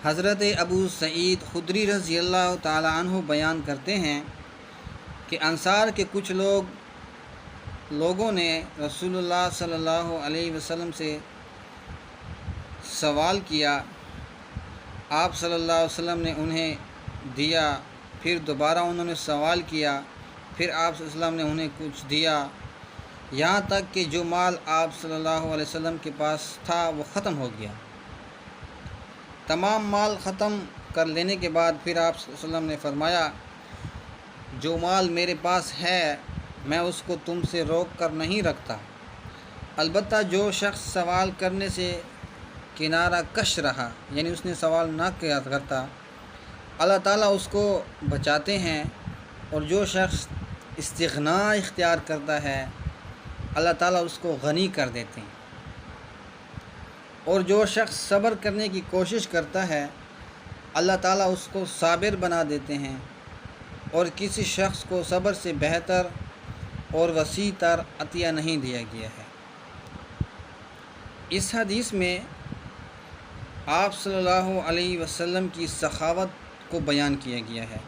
حضرت ابو سعید خدری رضی اللہ تعالی عنہ بیان کرتے ہیں کہ انصار کے کچھ لوگوں نے رسول اللہ صلی اللہ علیہ وسلم سے سوال کیا۔ آپ صلی اللہ علیہ وسلم نے انہیں دیا، پھر دوبارہ انہوں نے سوال کیا، پھر آپ صلی اللہ علیہ وسلم نے انہیں کچھ دیا، یہاں تک کہ جو مال آپ صلی اللہ علیہ وسلم کے پاس تھا وہ ختم ہو گیا۔ تمام مال ختم کر لینے کے بعد پھر آپ صلی اللہ علیہ وسلم نے فرمایا، جو مال میرے پاس ہے میں اس کو تم سے روک کر نہیں رکھتا، البتہ جو شخص سوال کرنے سے کنارہ کش رہا، یعنی اس نے سوال نہ کیا کرتا، اللہ تعالیٰ اس کو بچاتے ہیں، اور جو شخص استغناء اختیار کرتا ہے اللہ تعالیٰ اس کو غنی کر دیتے ہیں، اور جو شخص صبر کرنے کی کوشش کرتا ہے اللہ تعالیٰ اس کو صابر بنا دیتے ہیں، اور کسی شخص کو صبر سے بہتر اور وسیع تر عطیہ نہیں دیا گیا ہے۔ اس حدیث میں آپ صلی اللہ علیہ وسلم کی سخاوت کو بیان کیا گیا ہے۔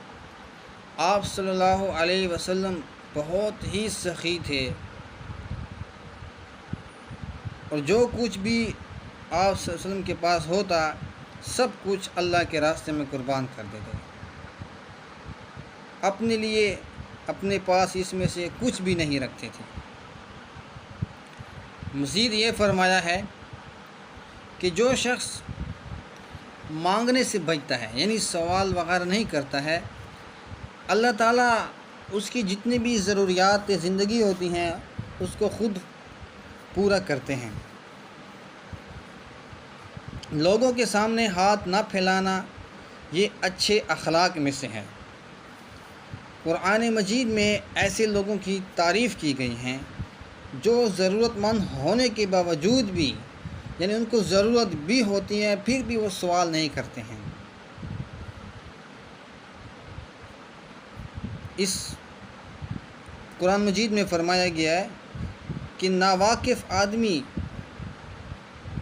آپ صلی اللہ علیہ وسلم بہت ہی سخی تھے، اور جو کچھ بھی آپ صلی اللہ علیہ وسلم کے پاس ہوتا سب کچھ اللہ کے راستے میں قربان کر دیتے، اپنے لیے اپنے پاس اس میں سے کچھ بھی نہیں رکھتے تھے۔ مزید یہ فرمایا ہے کہ جو شخص مانگنے سے بچتا ہے، یعنی سوال وغیرہ نہیں کرتا ہے، اللہ تعالیٰ اس کی جتنی بھی ضروریات زندگی ہوتی ہیں اس کو خود پورا کرتے ہیں۔ لوگوں کے سامنے ہاتھ نہ پھیلانا یہ اچھے اخلاق میں سے ہے۔ قرآن مجید میں ایسے لوگوں کی تعریف کی گئی ہیں جو ضرورت مند ہونے کے باوجود بھی، یعنی ان کو ضرورت بھی ہوتی ہے پھر بھی وہ سوال نہیں کرتے ہیں۔ اس قرآن مجید میں فرمایا گیا ہے کہ ناواقف آدمی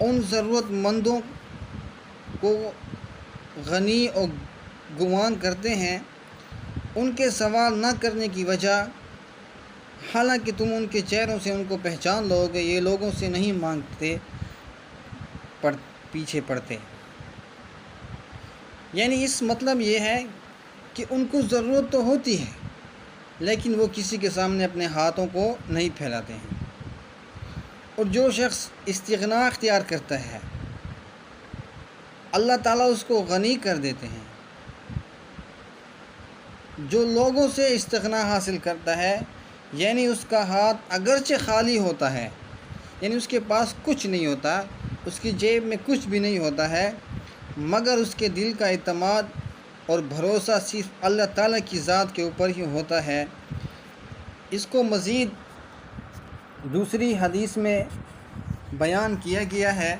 ان ضرورت مندوں کو غنی اور گمان کرتے ہیں ان کے سوال نہ کرنے کی وجہ، حالانکہ تم ان کے چہروں سے ان کو پہچان لو گے، یہ لوگوں سے نہیں مانگتے، پیچھے پڑتے۔ یعنی اس مطلب یہ ہے کہ ان کو ضرورت تو ہوتی ہے لیکن وہ کسی کے سامنے اپنے ہاتھوں کو نہیں پھیلاتے ہیں، اور جو شخص استغناء اختیار کرتا ہے اللہ تعالیٰ اس کو غنی کر دیتے ہیں۔ جو لوگوں سے استغناء حاصل کرتا ہے، یعنی اس کا ہاتھ اگرچہ خالی ہوتا ہے، یعنی اس کے پاس کچھ نہیں ہوتا، اس کی جیب میں کچھ بھی نہیں ہوتا ہے، مگر اس کے دل کا اعتماد اور بھروسہ صرف اللہ تعالیٰ کی ذات کے اوپر ہی ہوتا ہے۔ اس کو مزید دوسری حدیث میں بیان کیا گیا ہے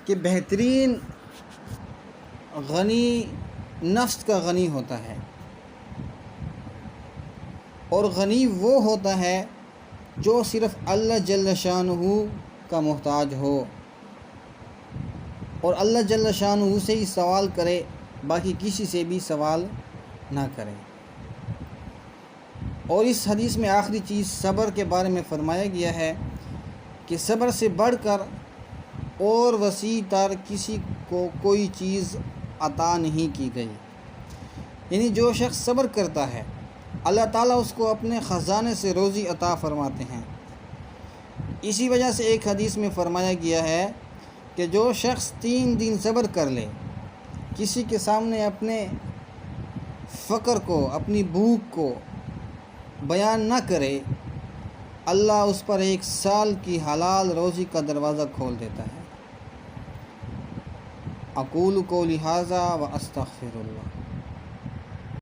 کہ بہترین غنی نفس کا غنی ہوتا ہے، اور غنی وہ ہوتا ہے جو صرف اللہ جل شانہ کا محتاج ہو اور اللہ جل شانہ سے ہی سوال کرے، باقی کسی سے بھی سوال نہ کرے۔ اور اس حدیث میں آخری چیز صبر کے بارے میں فرمایا گیا ہے کہ صبر سے بڑھ کر اور وسیع تر کسی کو کوئی چیز عطا نہیں کی گئی، یعنی جو شخص صبر کرتا ہے اللہ تعالیٰ اس کو اپنے خزانے سے روزی عطا فرماتے ہیں۔ اسی وجہ سے ایک حدیث میں فرمایا گیا ہے کہ جو شخص 3 دن صبر کر لے، کسی کے سامنے اپنے فقر کو، اپنی بھوک کو بیان نہ کرے، اللہ اس پر 1 سال کی حلال روزی کا دروازہ کھول دیتا ہے۔ اقول قولی ھذا واستغفر اللہ۔